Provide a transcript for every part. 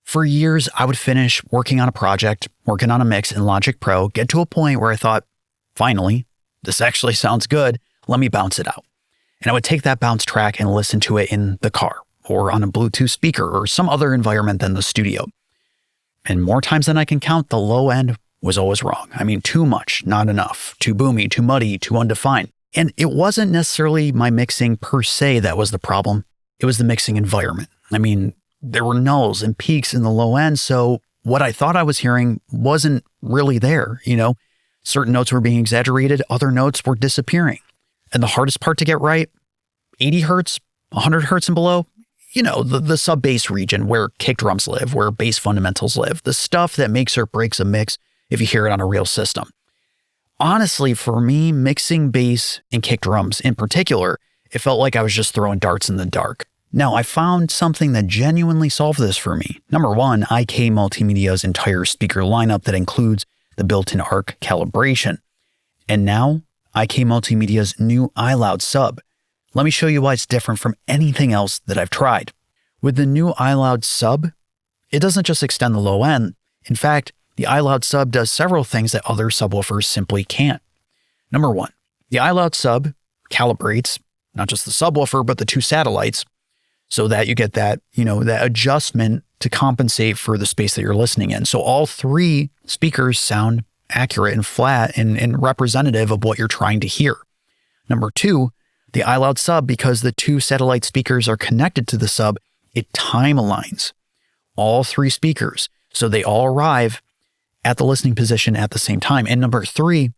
For years, I would finish working on a project, working on a mix in Logic Pro, get to a point where I thought, finally, this actually sounds good. Let me bounce it out. And I would take that bounce track and listen to it in the car or on a Bluetooth speaker or some other environment than the studio. And more times than I can count, the low end was always wrong. I mean, too much, not enough, too boomy, too muddy, too undefined. And it wasn't necessarily my mixing per se that was the problem. It was the mixing environment. I mean, there were nulls and peaks in the low end, so what I thought I was hearing wasn't really there, Certain notes were being exaggerated, other notes were disappearing. And the hardest part to get right, 80 hertz, 100 hertz and below, the sub-bass region where kick drums live, where bass fundamentals live, the stuff that makes or breaks a mix if you hear it on a real system. Honestly, for me, mixing bass and kick drums in particular, it felt like I was just throwing darts in the dark. Now, I found something that genuinely solved this for me. Number one, IK Multimedia's entire speaker lineup that includes the built-in ARC calibration. And now, IK Multimedia's new iLoud sub. Let me show you why it's different from anything else that I've tried. With the new iLoud sub, it doesn't just extend the low end. In fact, the iLoud sub does several things that other subwoofers simply can't. Number one, the iLoud sub calibrates not just the subwoofer, but the two satellites so that you get that, that adjustment to compensate for the space that you're listening in. So all three speakers sound accurate and flat and representative of what you're trying to hear. Number two, the iLoud sub, because the two satellite speakers are connected to the sub, it time aligns all three speakers so they all arrive at the listening position at the same time. And number three,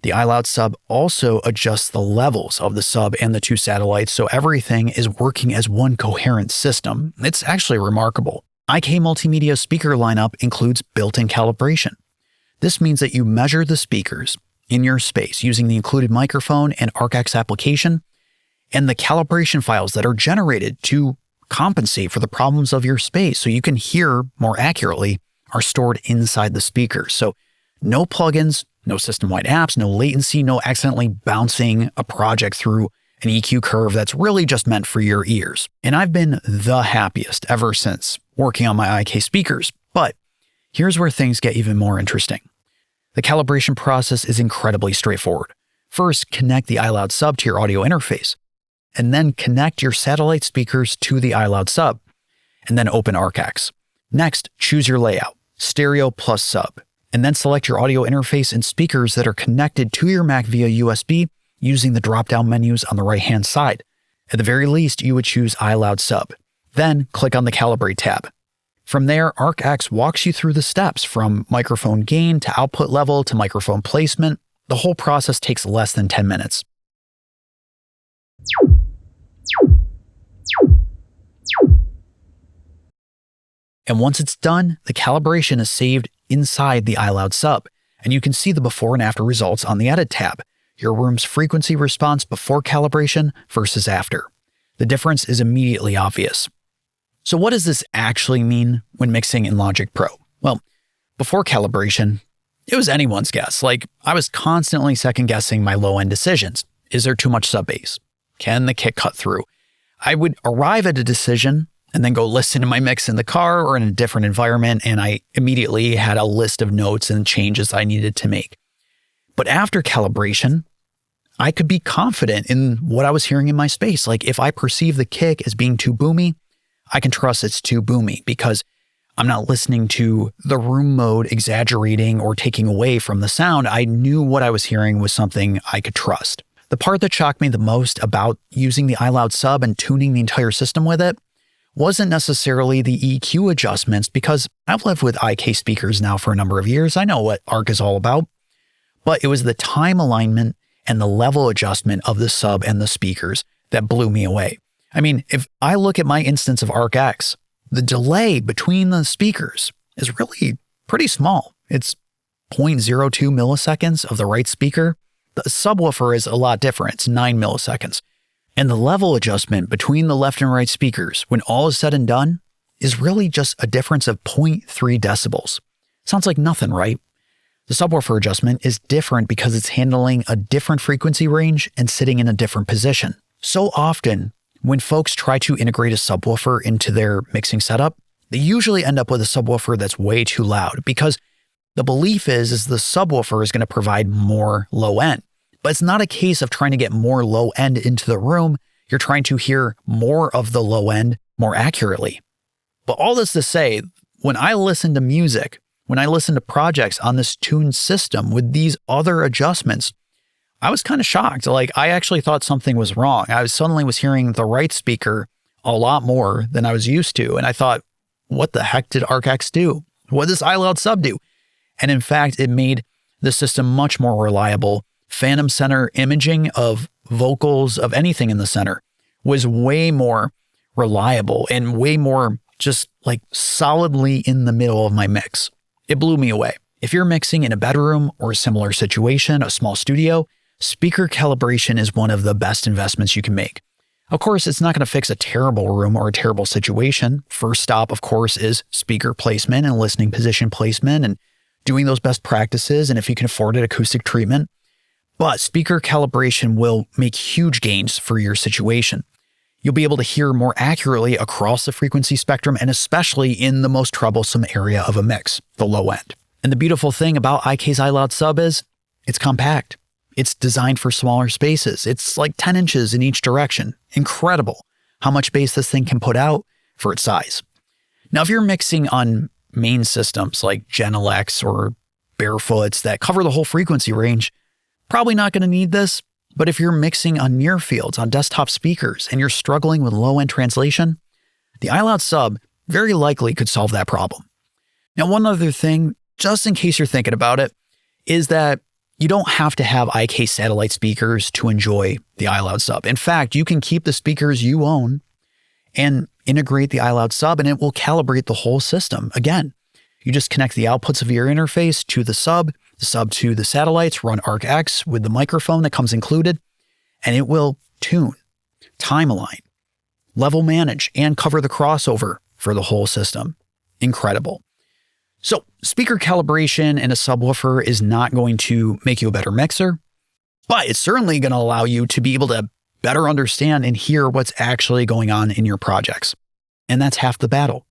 the iLoud sub also adjusts the levels of the sub and the two satellites so everything is working as one coherent system. It's actually remarkable. IK Multimedia's speaker lineup includes built-in calibration. This means that you measure the speakers in your space using the included microphone and ArcX application, and the calibration files that are generated to compensate for the problems of your space so you can hear more accurately are stored inside the speakers. So no plugins, no system-wide apps, no latency, no accidentally bouncing a project through an EQ curve that's really just meant for your ears. And I've been the happiest ever since working on my IK speakers. But here's where things get even more interesting. The calibration process is incredibly straightforward. First, connect the iLoud sub to your audio interface, and then connect your satellite speakers to the iLoud sub, and then open ArcX. Next, choose your layout, stereo plus sub, and then select your audio interface and speakers that are connected to your Mac via USB using the drop-down menus on the right-hand side. At the very least, you would choose iLoud sub. Then click on the Calibrate tab. From there, ArcX walks you through the steps from microphone gain to output level to microphone placement. The whole process takes less than 10 minutes. And once it's done, the calibration is saved inside the iLoud sub, and you can see the before and after results on the Edit tab, your room's frequency response before calibration versus after. The difference is immediately obvious. So what does this actually mean when mixing in Logic Pro? Well, before calibration, it was anyone's guess. I was constantly second-guessing my low-end decisions. Is there too much sub-bass? Can the kick cut through? I would arrive at a decision and then go listen to my mix in the car or in a different environment, and I immediately had a list of notes and changes I needed to make. But after calibration, I could be confident in what I was hearing in my space. If I perceive the kick as being too boomy, I can trust it's too boomy because I'm not listening to the room mode exaggerating or taking away from the sound. I knew what I was hearing was something I could trust. The part that shocked me the most about using the iLoud sub and tuning the entire system with it wasn't necessarily the EQ adjustments, because I've lived with IK speakers now for a number of years. I know what ARC is all about, but it was the time alignment and the level adjustment of the sub and the speakers that blew me away. I mean, if I look at my instance of ArcX, the delay between the speakers is really pretty small. It's 0.02 milliseconds of the right speaker. The subwoofer is a lot different. It's 9 milliseconds. And the level adjustment between the left and right speakers, when all is said and done, is really just a difference of 0.3 decibels. Sounds like nothing, right? The subwoofer adjustment is different because it's handling a different frequency range and sitting in a different position. So often, when folks try to integrate a subwoofer into their mixing setup, they usually end up with a subwoofer that's way too loud because the belief is the subwoofer is going to provide more low end. But it's not a case of trying to get more low end into the room. You're trying to hear more of the low end more accurately. But all this to say, when I listen to music, when I listen to projects on this tuned system with these other adjustments, I was kind of shocked. Like, I actually thought something was wrong. I suddenly was hearing the right speaker a lot more than I was used to. And I thought, what the heck did ArcX do? What does iLoud sub do? And in fact, it made the system much more reliable. Phantom center imaging of vocals of anything in the center was way more reliable and way more just like solidly in the middle of my mix. It blew me away. If you're mixing in a bedroom or a similar situation, a small studio, speaker calibration is one of the best investments you can make. Of course, it's not going to fix a terrible room or a terrible situation. First stop, of course, is speaker placement and listening position placement and doing those best practices, and if you can afford it, acoustic treatment. But speaker calibration will make huge gains for your situation. You'll be able to hear more accurately across the frequency spectrum and especially in the most troublesome area of a mix, the low end. And the beautiful thing about IK's iLoud sub is it's compact. It's designed for smaller spaces. It's like 10 inches in each direction. Incredible how much bass this thing can put out for its size. Now, if you're mixing on main systems like Genelecs or Barefoots that cover the whole frequency range, probably not going to need this. But if you're mixing on near fields on desktop speakers and you're struggling with low-end translation, the iLoud sub very likely could solve that problem. Now, one other thing, just in case you're thinking about it, is that you don't have to have IK satellite speakers to enjoy the iLoud sub. In fact, you can keep the speakers you own and integrate the iLoud sub and it will calibrate the whole system. Again, you just connect the outputs of your interface to the sub to the satellites, run ArcX with the microphone that comes included, and it will tune, time align, level manage, and cover the crossover for the whole system. Incredible. So speaker calibration in a subwoofer is not going to make you a better mixer, but it's certainly going to allow you to be able to better understand and hear what's actually going on in your projects. And that's half the battle.